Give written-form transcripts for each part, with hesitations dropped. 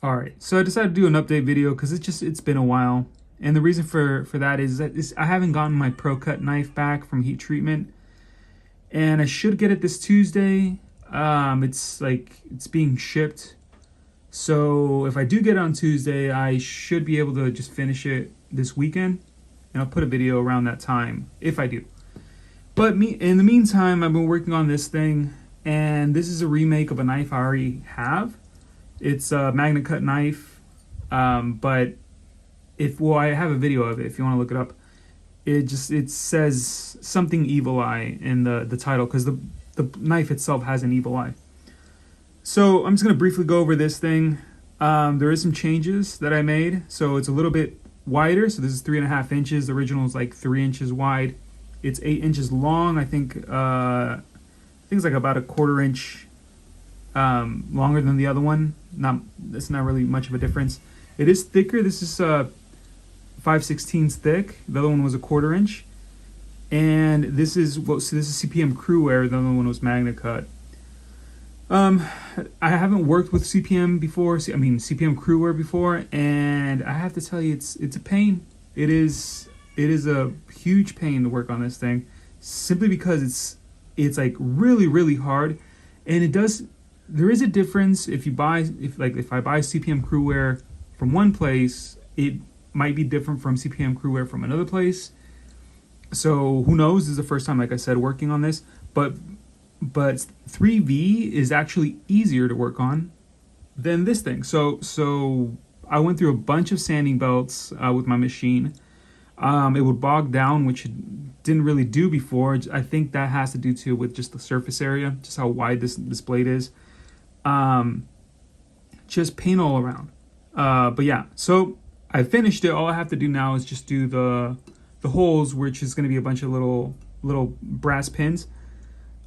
All right, so I decided to do an update video because it's been a while, and the reason for that is that I haven't gotten my Procut knife back from heat treatment, and I should get it this Tuesday. It's being shipped, so if I do get it on Tuesday, I should be able to just finish it this weekend, and I'll put a video around that time if I do. But in the meantime, I've been working on this thing, and this is a remake of a knife I already have. It's a Magna Cut knife, but I have a video of it if you want to look it up. It says something evil eye in the title because the knife itself has an evil eye. So I'm just gonna briefly go over this thing. There is some changes that I made, so it's a little bit wider. So this is 3.5 inches. The original is like 3 inches wide. It's 8 inches long. I think it's like about a 1/4 inch longer than the other one. It's not really much of a difference. It is thicker. This is 5/16 thick. The other one was a 1/4 inch, and this is CPM Cruwear. The other one was Magna Cut. I haven't worked with CPM before. CPM Cruwear before, and I have to tell you, it's a pain. It is a huge pain to work on this thing, simply because it's like really hard, and there is a difference if I buy CPM Cruwear from one place, it might be different from CPM Cruwear from another place. So who knows? This is the first time, like I said, working on this, but 3V is actually easier to work on than this thing. So I went through a bunch of sanding belts with my machine. It would bog down, which it didn't really do before. I think that has to do too with just the surface area, just how wide this blade is. Just paint all around. But yeah, so I finished it. All I have to do now is just do the holes, which is going to be a bunch of little brass pins.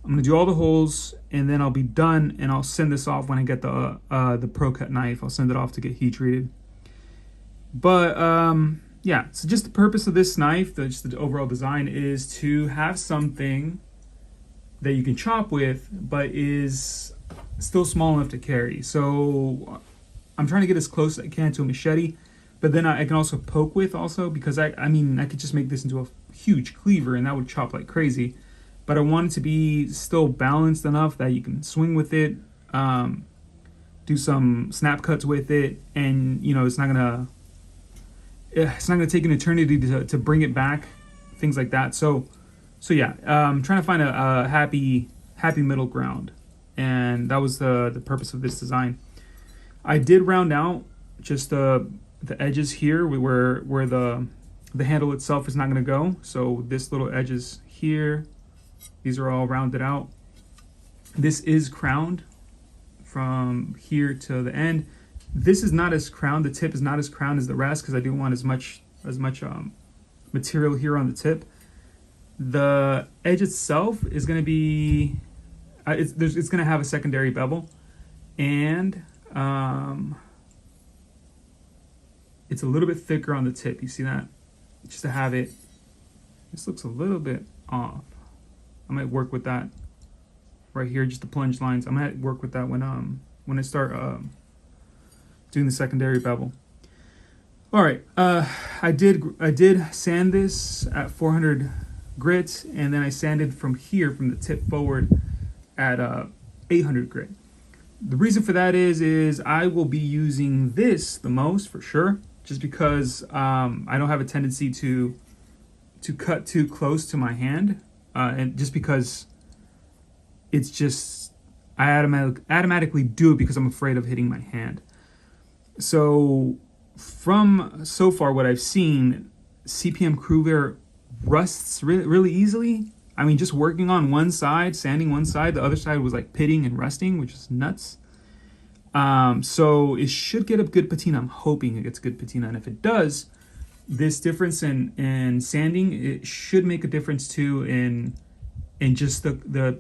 I'm going to do all the holes, and then I'll be done, and I'll send this off when I get the Procut knife. I'll send it off to get heat treated. But yeah, so just the purpose of this knife, just the overall design, is to have something that you can chop with, but is still small enough to carry. So I'm trying to get as close as I can to a machete, but then I can also poke with also, because I could just make this into a huge cleaver and that would chop like crazy. But I want it to be still balanced enough that you can swing with it, do some snap cuts with it, and it's not gonna take an eternity to bring it back, things like that. So yeah, I'm trying to find a happy middle ground, and that was the purpose of this design. I did round out just the edges here where the handle itself is not going to go. So this little edges here, these are all rounded out. This is crowned from here to the end. This is not as crowned. The tip is not as crowned as the rest because I do want as much material here on the tip. The edge itself is going to be it's going to have a secondary bevel, and it's a little bit thicker on the tip. You see that? Just to have it. This looks a little bit off. I might work with that right here, just the plunge lines. I might work with that when I start doing the secondary bevel. All right, I did sand this at 400 grit, and then I sanded from here, from the tip forward, at 800 grit. The reason for that is I will be using this the most for sure, just because I don't have a tendency to cut too close to my hand, and just because it's just I automatically do it because I'm afraid of hitting my hand. So from so far what I've seen, CPM Cruwear rusts really easily. I mean, just working on one side, sanding one side, the other side was like pitting and rusting, which is nuts. So it should get a good patina. I'm hoping it gets good patina, and if it does, this difference in sanding, it should make a difference too in just the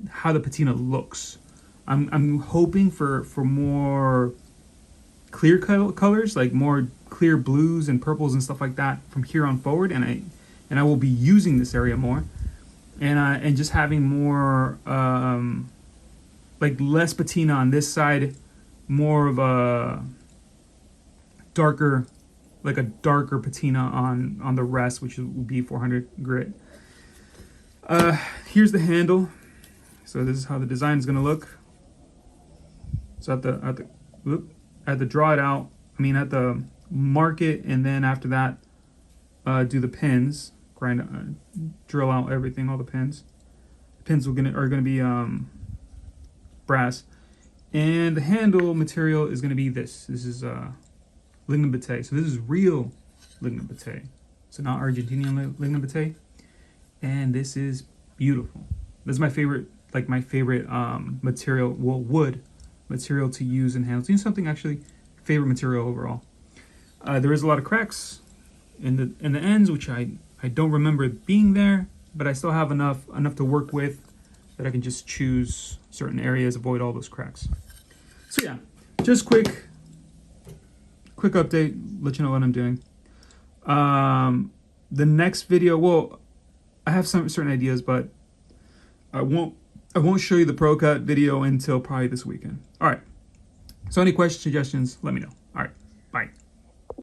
how the patina looks. I'm hoping for more clear colors, like more clear blues and purples and stuff like that from here on forward, and I will be using this area more, and just having more like less patina on this side, more of a darker, like a darker patina on the rest, which would be 400 grit. Here's the handle. So this is how the design is gonna look. So at the draw it out, I mean at the mark it, and then after that, do the pins, drill out everything, all the pins. The pins are gonna be brass, and the handle material is gonna be this. This is lignum vitae. So this is real lignum vitae. So not Argentinian lignum vitae, and this is beautiful. This is my favorite, material, well, wood material to use in handles. Use something actually, favorite material overall. There is a lot of cracks in the ends, which I don't remember being there, but I still have enough to work with that I can just choose certain areas, avoid all those cracks. So yeah, just quick update, let you know what I'm doing. The next video, well, I have some certain ideas, but I won't show you the Procut video until probably this weekend. All right. So any questions, suggestions, let me know.